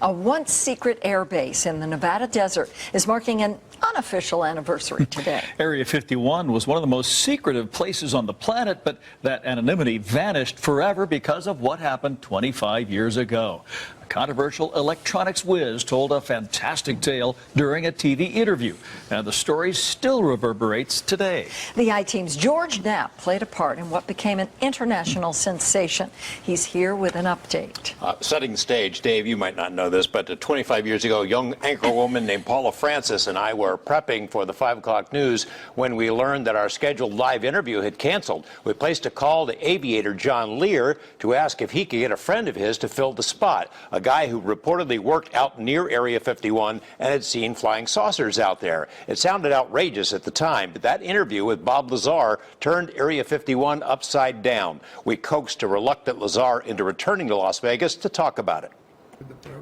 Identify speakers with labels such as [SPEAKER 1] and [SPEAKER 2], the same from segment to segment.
[SPEAKER 1] A once secret air base in the Nevada desert is marking an unofficial anniversary today.
[SPEAKER 2] Area 51 was one of the most secretive places on the planet, but that anonymity vanished forever because of what happened 25 years ago. A controversial electronics whiz told a fantastic tale during a TV interview, and the story still reverberates today.
[SPEAKER 1] The I-Team's George Knapp played a part in what became an international sensation. He's here with an update.
[SPEAKER 3] Setting the stage, Dave, you might not know this, but 25 years ago, a young anchorwoman named Paula Francis and I were prepping for the 5 o'clock news when we learned that our scheduled live interview had canceled. We placed a call to aviator John Lear to ask if he could get a friend of his to fill the spot, a guy who reportedly worked out near Area 51 and had seen flying saucers out there. It sounded outrageous at the time, but that interview with Bob Lazar turned Area 51 upside down. We coaxed a reluctant Lazar into returning to Las Vegas to talk about it.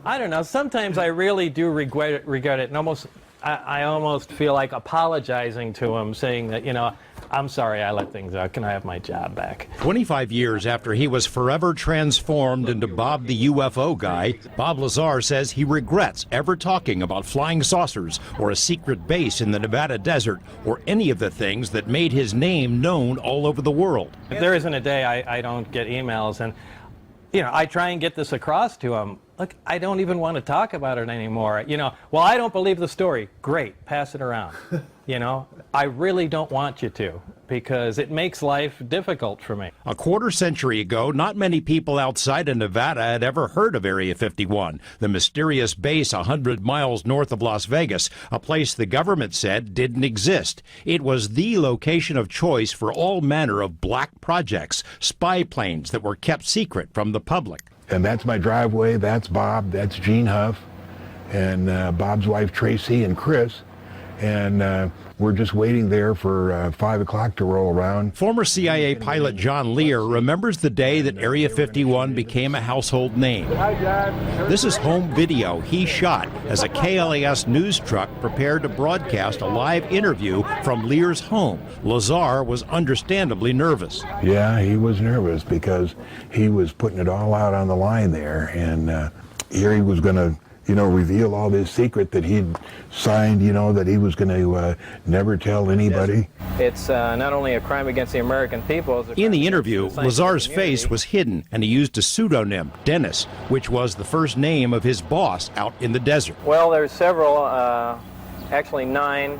[SPEAKER 4] I don't know. Sometimes I really do regret it, and I almost feel like apologizing to him, saying that, you know, I'm sorry I let things out. Can I have my job back?
[SPEAKER 5] 25 years after he was forever transformed into Bob the UFO guy, Bob Lazar says he regrets ever talking about flying saucers or a secret base in the Nevada desert or any of the things that made his name known all over the world.
[SPEAKER 4] If there isn't a day I don't get emails, and, you know, I try and get this across to him. Look, I don't even want to talk about it anymore. You know, well, I don't believe the story. Great, pass it around. You know, I really don't want you to, because it makes life difficult for me.
[SPEAKER 5] A quarter century ago, not many people outside of Nevada had ever heard of Area 51, the mysterious base 100 miles north of Las Vegas, a place the government said didn't exist. It was the location of choice for all manner of black projects, spy planes that were kept secret from the public.
[SPEAKER 6] And that's my driveway, that's Bob, that's Gene Huff, and Bob's wife Tracy and Chris. And we're just waiting there for 5 o'clock to roll around.
[SPEAKER 5] Former CIA pilot John Lear remembers the day that Area 51 became a household name. This is home video he shot as a KLAS news truck prepared to broadcast a live interview from Lear's home. Lazar was understandably nervous.
[SPEAKER 6] Yeah, he was nervous because he was putting it all out on the line there, and here he was going to, you know, reveal all this secret that he'd signed, you know, that he was going to never tell anybody.
[SPEAKER 4] It's not only a crime against the American people.
[SPEAKER 5] In the interview, Lazar's face was hidden, and he used a pseudonym, Dennis, which was the first name of his boss out in the desert.
[SPEAKER 4] Well, there's several, actually 9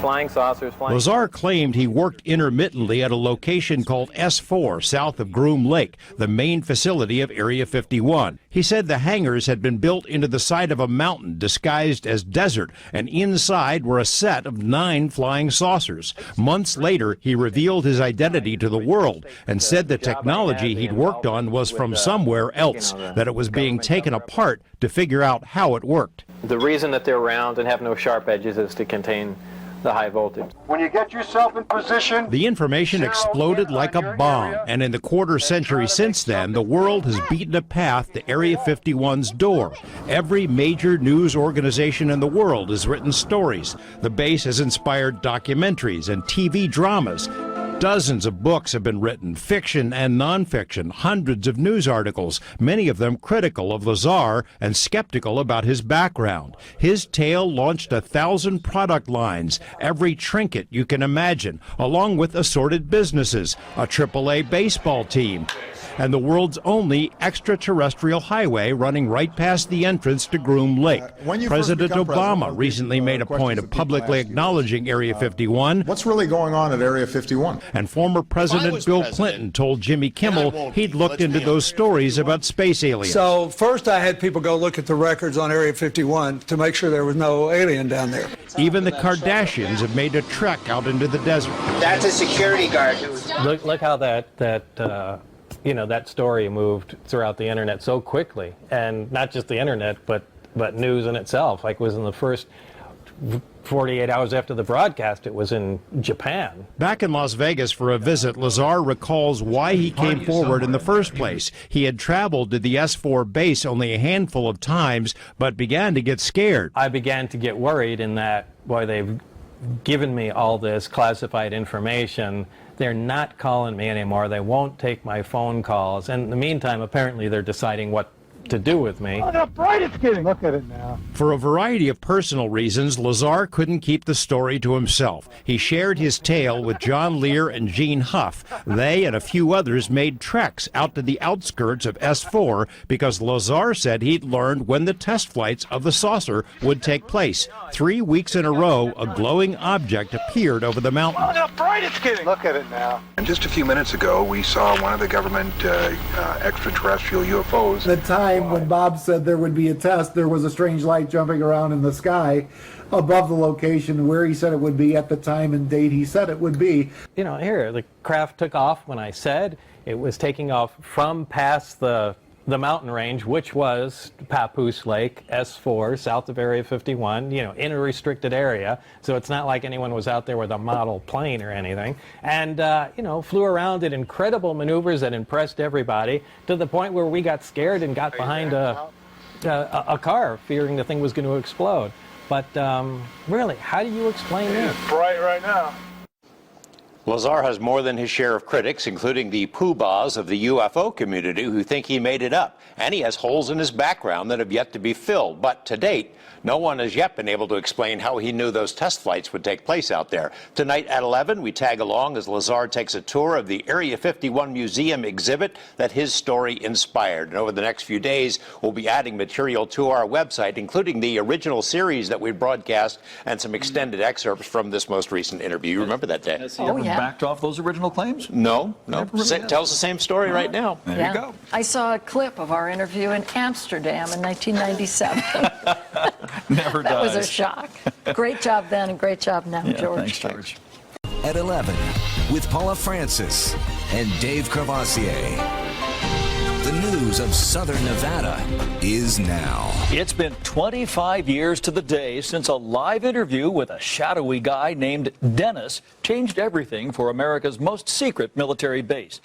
[SPEAKER 4] flying saucers.
[SPEAKER 5] Lazar claimed he worked intermittently at a location called S4 south of Groom Lake, the main facility of Area 51. He said the hangars had been built into the side of a mountain disguised as desert, and inside were a set of 9 flying saucers. Months later, he revealed his identity to the world and said the technology he'd worked on was from somewhere else, that it was being taken apart to figure out how it worked.
[SPEAKER 4] The reason that they're round and have no sharp edges is to contain the high voltage.
[SPEAKER 7] When you get yourself in position,
[SPEAKER 5] the information exploded like a bomb, and in the quarter century since then, the world has beaten a path to Area 51's door. Every major news organization in the world has written stories. The base has inspired documentaries and TV dramas. Dozens of books have been written, fiction and nonfiction, hundreds of news articles, many of them critical of Lazar and skeptical about his background. His tale launched 1,000 product lines, every trinket you can imagine, along with assorted businesses, a AAA baseball team, and the world's only extraterrestrial highway running right past the entrance to Groom Lake. President Obama recently made a point of publicly acknowledging Area 51.
[SPEAKER 8] What's really going on at Area 51?
[SPEAKER 5] And former President Bill Clinton told Jimmy Kimmel he'd looked into those stories about space aliens.
[SPEAKER 9] So first I had people go look at the records on Area 51 to make sure there was no alien down there.
[SPEAKER 5] Even the Kardashians have made a trek out into the desert.
[SPEAKER 10] That's a security guard.
[SPEAKER 4] Look how you know, that story moved throughout the internet so quickly, and not just the internet, but news in itself. Like, it was in the first 48 hours after the broadcast, it was in Japan.
[SPEAKER 5] Back in Las Vegas for a visit, Lazar recalls why he came forward in the first place. He had traveled to the S4 base only a handful of times, but began to get scared.
[SPEAKER 4] I began to get worried in that, boy, they've given me all this classified information. They're not calling me anymore. They won't take my phone calls. And in the meantime, apparently they're deciding what to do with me.
[SPEAKER 7] Look how bright it's getting. Look at it now.
[SPEAKER 5] For a variety of personal reasons, Lazar couldn't keep the story to himself. He shared his tale with John Lear and Gene Huff. They and a few others made treks out to the outskirts of S4 because Lazar said he'd learned when the test flights of the saucer would take place. 3 weeks in a row, a glowing object appeared over the mountains.
[SPEAKER 7] Look how bright it's getting. Look at it now.
[SPEAKER 6] And just a few minutes ago, we saw one of the government extraterrestrial UFOs.
[SPEAKER 10] The time when Bob said there would be a test, there was a strange light jumping around in the sky above the location where he said it would be at the time and date he said it would be.
[SPEAKER 4] You know, here, the craft took off when I said it was taking off from past the mountain range, which was Papoose Lake, S4, south of Area 51, you know, in a restricted area. So it's not like anyone was out there with a model plane or anything. And, you know, flew around, did incredible maneuvers that impressed everybody to the point where we got scared and got behind a car, fearing the thing was going to explode. But really, how do you explain this?
[SPEAKER 7] It's bright right now.
[SPEAKER 3] Lazar has more than his share of critics, including the poobahs of the UFO community who think he made it up. And he has holes in his background that have yet to be filled. But to date, no one has yet been able to explain how he knew those test flights would take place out there. Tonight at 11, we tag along as Lazar takes a tour of the Area 51 Museum exhibit that his story inspired. And over the next few days, we'll be adding material to our website, including the original series that we broadcast and some extended excerpts from this most recent interview. You remember that day?
[SPEAKER 2] Has he ever backed off those original claims?
[SPEAKER 3] No.
[SPEAKER 2] Really
[SPEAKER 3] Tells the same story right now.
[SPEAKER 2] There you go.
[SPEAKER 1] I saw a clip of our interview in Amsterdam in 1997.
[SPEAKER 2] Never
[SPEAKER 1] That was a
[SPEAKER 2] dies.
[SPEAKER 1] shock. Great job then and great job now,
[SPEAKER 2] Yeah,
[SPEAKER 1] George.
[SPEAKER 2] thanks, George.
[SPEAKER 11] At 11 with Paula Francis and Dave Crevassier. The news of Southern Nevada is now.
[SPEAKER 2] It's been 25 years to the day since a live interview with a shadowy guy named Dennis changed everything for America's most secret military base.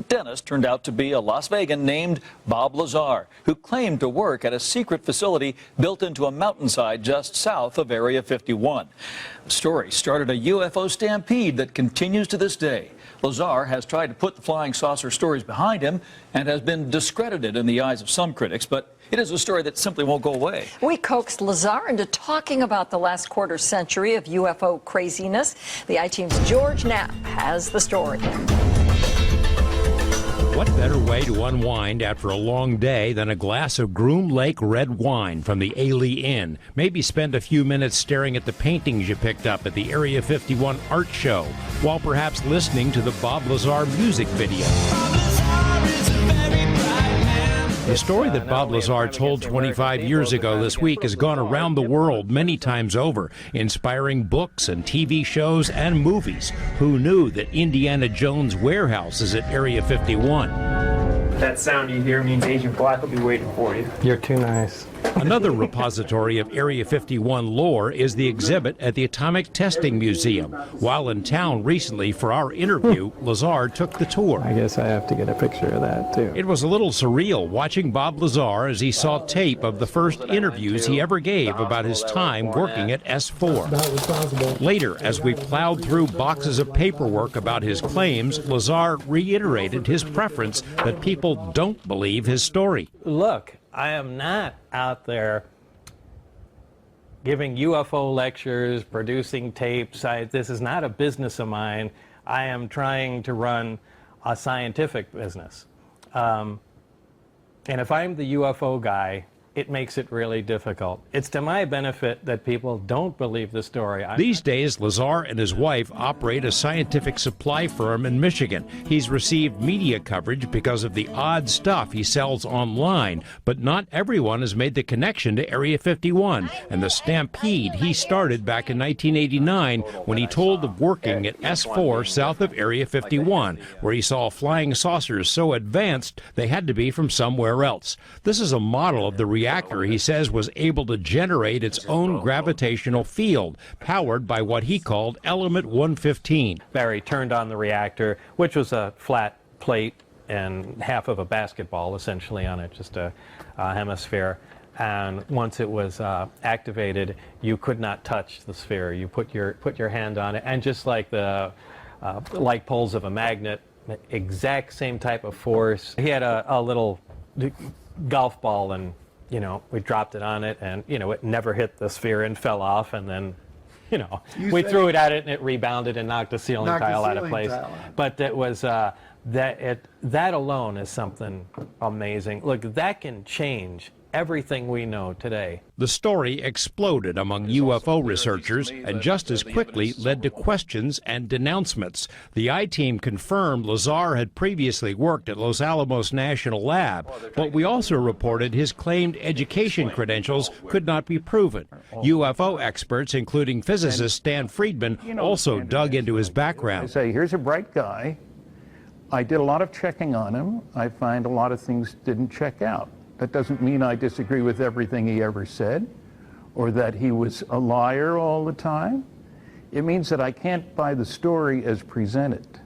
[SPEAKER 2] Dennis turned out to be a Las Vegan named Bob Lazar, who claimed to work at a secret facility built into a mountainside just south of Area 51. The story started a UFO stampede that continues to this day. Lazar has tried to put the flying saucer stories behind him and has been discredited in the eyes of some critics, but it is a story that simply won't go away.
[SPEAKER 1] We coaxed Lazar into talking about the last quarter century of UFO craziness. The I-Team's George Knapp has the story.
[SPEAKER 5] What better way to unwind after a long day than a glass of Groom Lake red wine from the Ailey Inn? Maybe spend a few minutes staring at the paintings you picked up at the Area 51 art show, while perhaps listening to the Bob Lazar music video. The story that Bob Lazar told 25 years ago this week has gone around the world many times over, inspiring books and TV shows and movies. Who knew that Indiana Jones' warehouse is at Area 51?
[SPEAKER 12] That sound you hear means Agent Black will be waiting for you.
[SPEAKER 4] You're too nice.
[SPEAKER 5] Another repository of Area 51 lore is the exhibit at the Atomic Testing Museum. While in town recently for our interview, Lazar took the tour.
[SPEAKER 4] I guess I have to get a picture of that, too.
[SPEAKER 5] It was a little surreal watching Bob Lazar as he saw tape of the first interviews he ever gave about his time working at S4. Later, as we plowed through boxes of paperwork about his claims, Lazar reiterated his preference that people don't believe his story.
[SPEAKER 4] Look, I am not out there giving UFO lectures, producing tapes. This is not a business of mine. I am trying to run a scientific business. And if I'm the UFO guy, it makes it really difficult. It's to my benefit that people don't believe the story.
[SPEAKER 5] These days, Lazar and his wife operate a scientific supply firm in Michigan. He's received media coverage because of the odd stuff he sells online, but not everyone has made the connection to Area 51 and the stampede he started back in 1989 when he told of working at S4 south of Area 51, where he saw flying saucers so advanced they had to be from somewhere else. This is a model of the reactor he says was able to generate its own gravitational field, powered by what he called Element 115.
[SPEAKER 4] Barry turned on the reactor, which was a flat plate and half of a basketball essentially on it, just a hemisphere. And once it was activated, you could not touch the sphere. You put your hand on it, and just like the like poles of a magnet, exact same type of force. He had a little golf ball, and we dropped it on it, and it never hit the sphere and fell off, and then we threw it at it and it rebounded and knocked the ceiling tile out of place. But it was that alone is something amazing. Look, that can change everything we know today.
[SPEAKER 5] The story exploded among UFO researchers and just as quickly led to questions and denouncements. The I-Team confirmed Lazar had previously worked at Los Alamos National Lab, but we also reported his claimed education credentials could not be proven. UFO experts, including physicist Stan Friedman, also dug into his background.
[SPEAKER 13] I say, here's a bright guy. I did a lot of checking on him. I find a lot of things didn't check out. That doesn't mean I disagree with everything he ever said or that he was a liar all the time. It means that I can't buy the story as presented.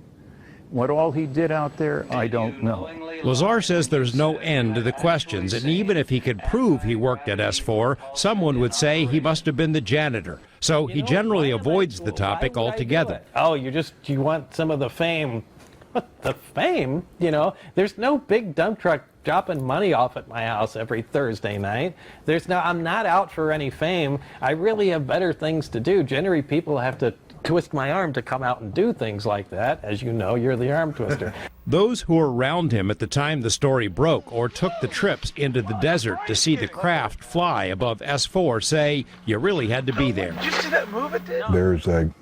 [SPEAKER 13] What all he did out there, I don't know.
[SPEAKER 5] Lazar says there's no end to the questions, and even if he could prove he worked at S4, someone would say he must have been the janitor. So he generally avoids the topic altogether.
[SPEAKER 4] Oh, you want some of the fame. What, the fame? There's no big dump truck dropping money off at my house every Thursday night. I'm not out for any fame. I really have better things to do. Generally, people have to twist my arm to come out and do things like that. As you know, you're the arm twister.
[SPEAKER 5] Those who were around him at the time the story broke or took the trips into the desert to see the craft fly above S4 say you really had to be there.
[SPEAKER 7] Did you see that move it did?
[SPEAKER 6] There's a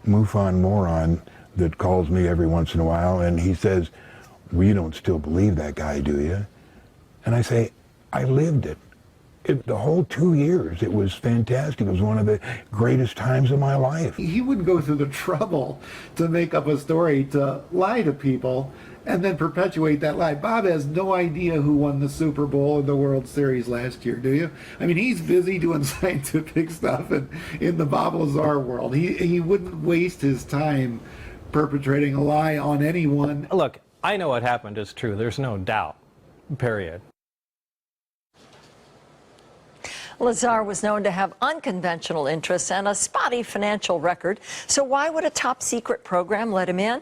[SPEAKER 6] MUFON moron that calls me every once in a while, and he says, well, you don't still believe that guy, do you? And I say, I lived it. The whole 2 years, it was fantastic. It was one of the greatest times of my life.
[SPEAKER 10] He wouldn't go through the trouble to make up a story to lie to people and then perpetuate that lie. Bob has no idea who won the Super Bowl and the World Series last year, do you? I mean, he's busy doing scientific stuff in the Bob Lazar world. He wouldn't waste his time perpetrating a lie on anyone.
[SPEAKER 4] Look, I know what happened is true. There's no doubt, period.
[SPEAKER 1] Lazar was known to have unconventional interests and a spotty financial record. So why would a top secret program let him in?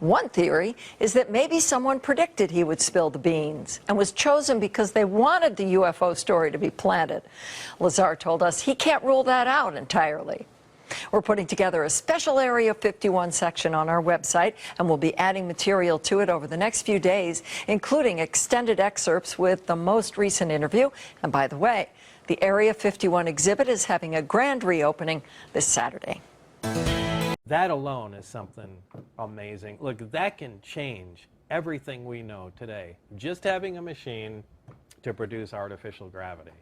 [SPEAKER 1] One theory is that maybe someone predicted he would spill the beans and was chosen because they wanted the UFO story to be planted. Lazar told us he can't rule that out entirely. We're putting together a special Area 51 section on our website, and we'll be adding material to it over the next few days, including extended excerpts with the most recent interview. And by the way, the Area 51 exhibit is having a grand reopening this Saturday.
[SPEAKER 4] That alone is something amazing. Look, that can change everything we know today. Just having a machine to produce artificial gravity.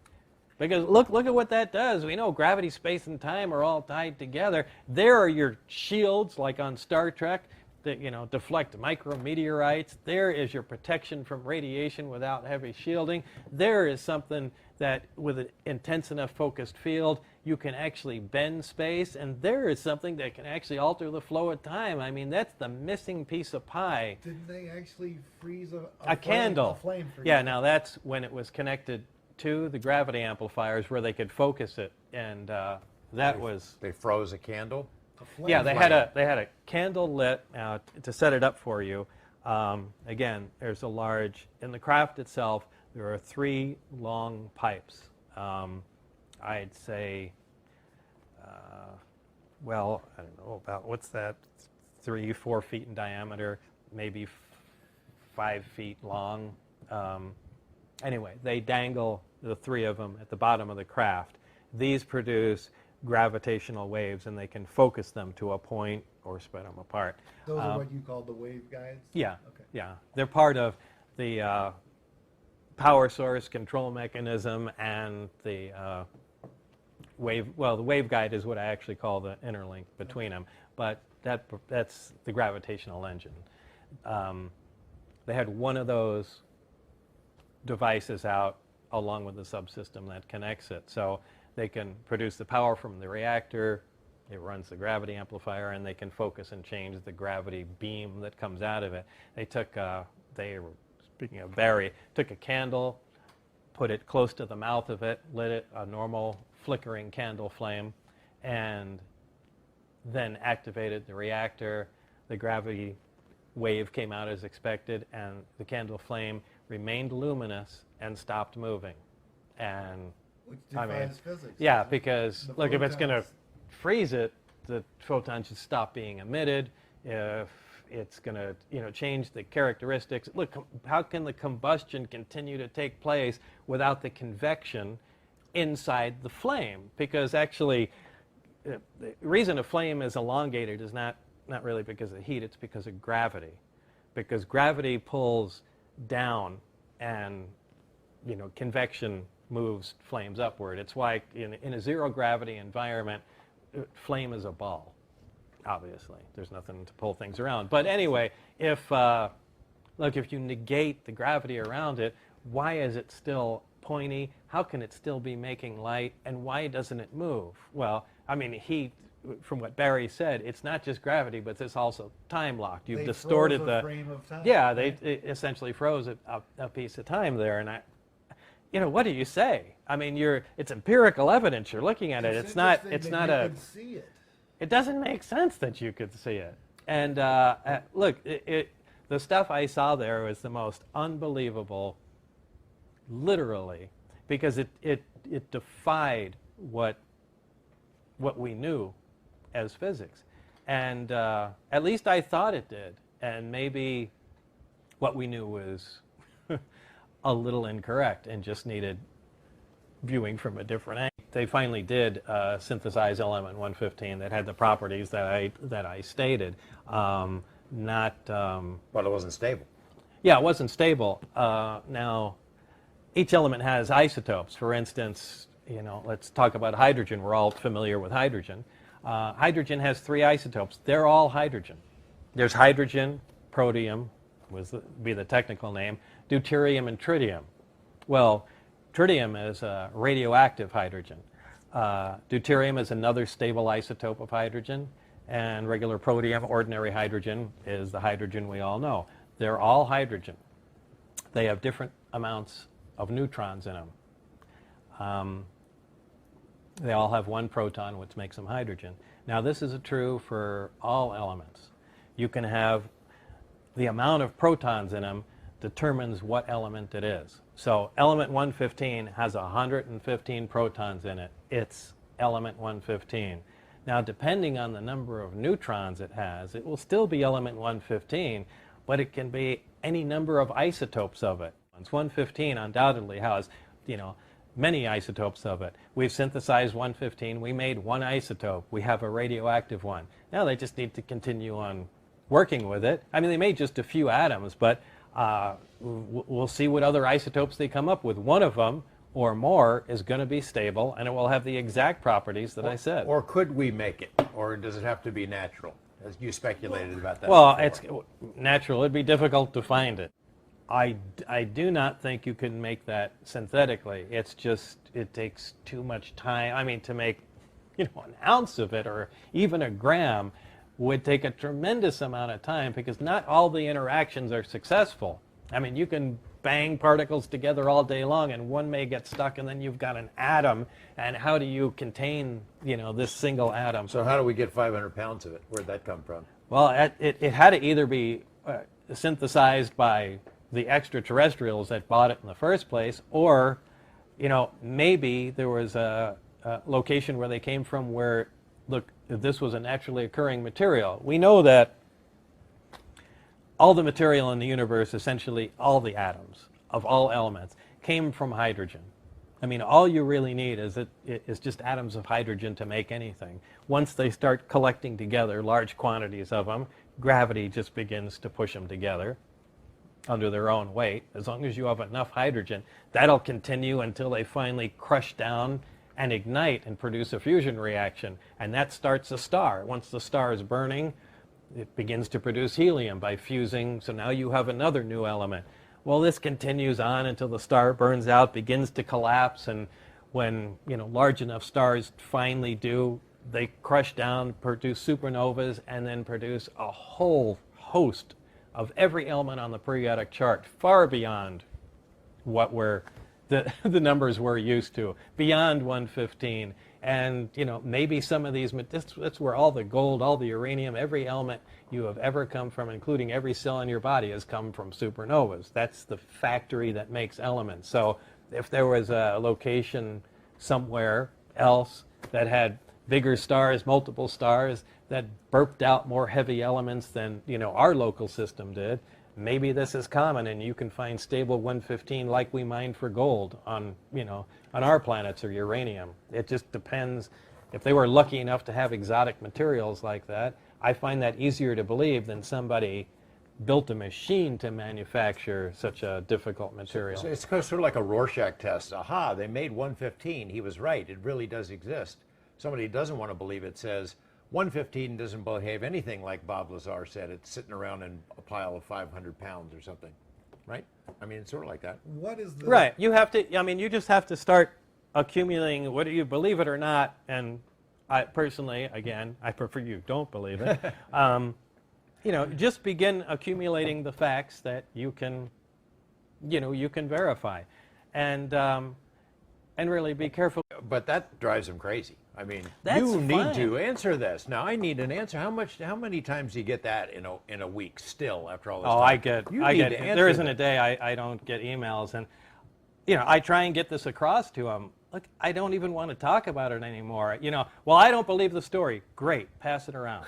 [SPEAKER 4] Because look at what that does. We know gravity, space, and time are all tied together. There are your shields, like on Star Trek, that deflect micrometeorites. There is your protection from radiation without heavy shielding. There is something that, with an intense enough focused field, you can actually bend space. And there is something that can actually alter the flow of time. I mean, that's the missing piece of pie.
[SPEAKER 10] Didn't they actually freeze
[SPEAKER 4] a candle?
[SPEAKER 10] A flame for
[SPEAKER 4] yeah, now that's when it was connected to the gravity amplifiers where they could focus it, and
[SPEAKER 3] They froze a candle?
[SPEAKER 4] Yeah, they had a candle lit to set it up for you. Again, there's a large, in the craft itself, there are 3 long pipes. I'd say, well, I don't know about, what's that, 3-4 feet in diameter, maybe 5 feet long. Anyway, they dangle the 3 of them at the bottom of the craft. These produce gravitational waves, and they can focus them to a point or spread them apart.
[SPEAKER 10] Those are what you call the wave guides?
[SPEAKER 4] Yeah,
[SPEAKER 10] okay.
[SPEAKER 4] Yeah. They're part of the power source control mechanism and the wave. Well, the wave guide is what I actually call the interlink between them, but that's the gravitational engine. They had one of those devices out along with the subsystem that connects it. So they can produce the power from the reactor, it runs the gravity amplifier, and they can focus and change the gravity beam that comes out of it. Speaking of Barry, took a candle, put it close to the mouth of it, lit it a normal flickering candle flame, and then activated the reactor. The gravity wave came out as expected, and the candle flame remained luminous and stopped moving. And
[SPEAKER 10] Which defies physics.
[SPEAKER 4] yeah, because
[SPEAKER 10] The
[SPEAKER 4] look, if it's going to
[SPEAKER 10] photons-
[SPEAKER 4] freeze it, the photons should stop being emitted. If it's going to, change the characteristics. Look, how can the combustion continue to take place without the convection inside the flame? Because actually, the reason a flame is elongated is not really because of heat, it's because of gravity. Because gravity pulls down and, convection moves flames upward. It's why in a zero gravity environment, flame is a ball. Obviously, there's nothing to pull things around. But anyway, if you negate the gravity around it, why is it still pointy? How can it still be making light? And why doesn't it move? Well, I mean, heat, from what Barry said, it's not just gravity, but it's also time locked. You've distorted
[SPEAKER 10] froze a frame of time.
[SPEAKER 4] Yeah, they essentially froze a piece of time there. And what do you say? I mean, it's empirical evidence. You're looking at it. It's not
[SPEAKER 10] You could see it.
[SPEAKER 4] It doesn't make sense that you could see it. And look, the stuff I saw there was the most unbelievable, literally, because it defied what we knew as physics. And at least I thought it did. And maybe what we knew was a little incorrect and just needed viewing from a different angle. They finally did synthesize element 115 that had the properties that I stated. But
[SPEAKER 3] it wasn't stable.
[SPEAKER 4] Yeah, it wasn't stable. Now, each element has isotopes. For instance, let's talk about hydrogen. We're all familiar with hydrogen. Hydrogen has 3 isotopes. They're all hydrogen. There's hydrogen, protium, be the technical name, deuterium, and tritium. Well, tritium is a radioactive hydrogen. Deuterium is another stable isotope of hydrogen, and regular protium, ordinary hydrogen, is the hydrogen we all know. They're all hydrogen. They have different amounts of neutrons in them. They all have 1 proton, which makes them hydrogen. Now, this is true for all elements. You can have the amount of protons in them determines what element it is. So element 115 has 115 protons in it. It's element 115. Now, depending on the number of neutrons it has, it will still be element 115, but it can be any number of isotopes of it. 115 undoubtedly has, many isotopes of it. We've synthesized 115. We made 1 isotope. We have a radioactive one. Now they just need to continue on working with it. I mean, they made just a few atoms, but we'll see what other isotopes they come up with. One of them or more is going to be stable, and it will have the exact properties that I said.
[SPEAKER 3] Or could we make it? Or does it have to be natural? As you speculated about that.
[SPEAKER 4] Well,
[SPEAKER 3] before.
[SPEAKER 4] it's natural. It'd be difficult to find it. I do not think you can make that synthetically. It's just, it takes too much time. I mean, to make, an ounce of it or even a gram would take a tremendous amount of time because not all the interactions are successful. I mean, you can bang particles together all day long and one may get stuck and then you've got an atom, and how do you contain, this single atom?
[SPEAKER 3] So how do we get 500 pounds of it? Where'd that come from?
[SPEAKER 4] Well, it had to either be synthesized by the extraterrestrials that bought it in the first place, or, maybe there was a location where they came from where, look, this was a naturally occurring material. We know that all the material in the universe, essentially all the atoms of all elements, came from hydrogen. I mean, all you really need is just atoms of hydrogen to make anything. Once they start collecting together large quantities of them, gravity just begins to push them together under their own weight. As long as you have enough hydrogen, that'll continue until they finally crush down and ignite and produce a fusion reaction. And that starts a star. Once the star is burning, it begins to produce helium by fusing, so now you have another new element. Well, this continues on until the star burns out, begins to collapse, and when large enough stars finally do, they crush down, produce supernovas, and then produce a whole host of every element on the periodic chart, far beyond what we're the numbers we're used to, beyond 115. And, maybe some of these, that's where all the gold, all the uranium, every element you have ever come from, including every cell in your body, has come from supernovas. That's the factory that makes elements. So if there was a location somewhere else that had bigger stars, multiple stars, that burped out more heavy elements than, our local system did, maybe this is common, and you can find stable 115 like we mine for gold on our planets or uranium. It just depends. If they were lucky enough to have exotic materials like that, I find that easier to believe than somebody built a machine to manufacture such a difficult material.
[SPEAKER 14] So it's sort of like a Rorschach test. Aha, they made 115. He was right. It really does exist. Somebody who doesn't want to believe it says 115 doesn't behave anything like Bob Lazar said. It's sitting around in a pile of 500 pounds or something, right? I mean, it's sort of like that.
[SPEAKER 10] What is the...
[SPEAKER 4] Right. You have to, you just have to start accumulating, whether you believe it or not, and I personally, again, I prefer you don't believe it. Just begin accumulating the facts that you can verify, and really be careful.
[SPEAKER 14] But that drives them crazy. I mean,
[SPEAKER 4] That's
[SPEAKER 14] you need
[SPEAKER 4] fine.
[SPEAKER 14] to answer this. Now, I need an answer. How many times do you get that in a week still after all this time?
[SPEAKER 4] I get. There isn't a day I don't get emails, and I try and get this across to them. Look, I don't even want to talk about it anymore. Well, I don't believe the story. Great, pass it around.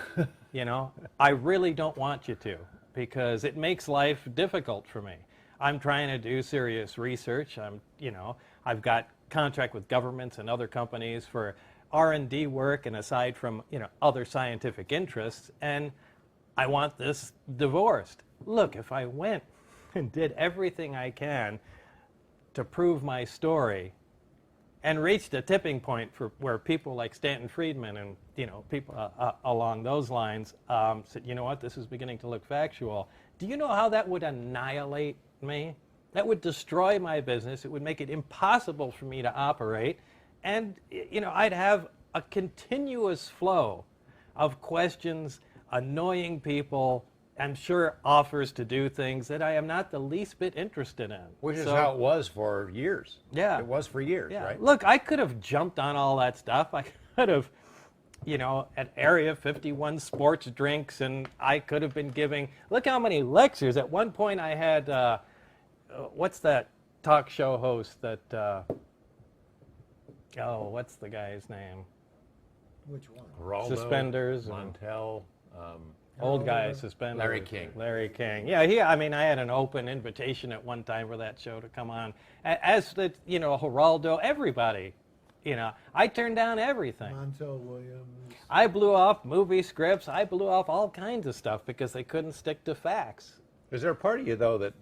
[SPEAKER 4] I really don't want you to, because it makes life difficult for me. I'm trying to do serious research. I've got contract with governments and other companies for R&D work, and aside from other scientific interests, and I want this divorced. Look, if I went and did everything I can to prove my story, and reached a tipping point for where people like Stanton Friedman and people along those lines said, you know what, this is beginning to look factual. Do you know how that would annihilate me? That would destroy my business. It would make it impossible for me to operate, and I'd have a continuous flow of questions, annoying people, I'm sure offers to do things that I am not the least bit interested in.
[SPEAKER 14] Which is how it was for years.
[SPEAKER 4] Yeah.
[SPEAKER 14] It was for years,
[SPEAKER 4] Yeah.
[SPEAKER 14] right?
[SPEAKER 4] Look, I could have jumped on all that stuff. I could have, at Area 51 sports drinks, and I could have been giving, look how many lectures. At one point I had, what's that talk show host that, what's the guy's name?
[SPEAKER 10] Which one?
[SPEAKER 14] Geraldo,
[SPEAKER 4] Suspenders.
[SPEAKER 14] Montel.
[SPEAKER 4] Old guy, suspenders.
[SPEAKER 14] Larry King.
[SPEAKER 4] Larry King. Yeah, I had an open invitation at one time for that show to come on. As the, Geraldo, everybody. I turned down everything.
[SPEAKER 10] Montel Williams.
[SPEAKER 4] I blew off movie scripts. I blew off all kinds of stuff because they couldn't stick to facts.
[SPEAKER 14] Is there a part of you, though, that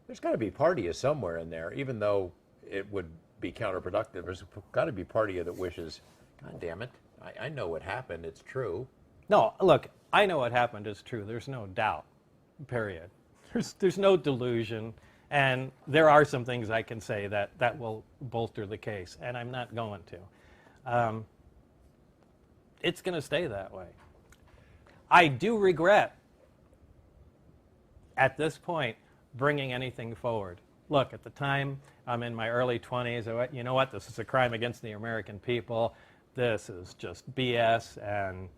[SPEAKER 14] there's got to be part of you somewhere in there, even though it would be counterproductive, there's got to be part of you that wishes, God damn it, I know what happened, it's true.
[SPEAKER 4] No, look, I know what happened is true. There's no doubt, period. There's no delusion, and there are some things I can say that will bolster the case, and I'm not going to. It's going to stay that way. I do regret, at this point, bringing anything forward. Look, at the time, I'm in my early 20s. I went, you know what, this is a crime against the American people. This is just BS, and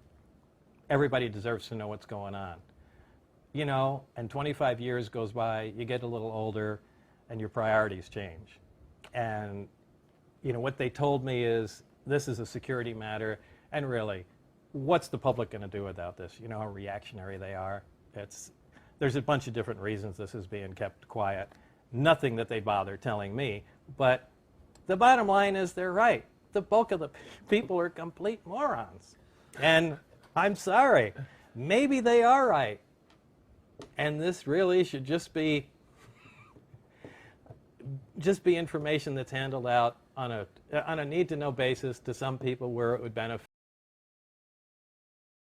[SPEAKER 4] everybody deserves to know what's going on. And 25 years goes by, you get a little older, and your priorities change. And, what they told me is, this is a security matter, and really, what's the public going to do without this? You know how reactionary they are? There's a bunch of different reasons this is being kept quiet. Nothing that they bother telling me, but the bottom line is they're right. The bulk of the people are complete morons. And I'm sorry, maybe they are right. And this really should just be information that's handled out on a need-to-know basis to some people where it would benefit.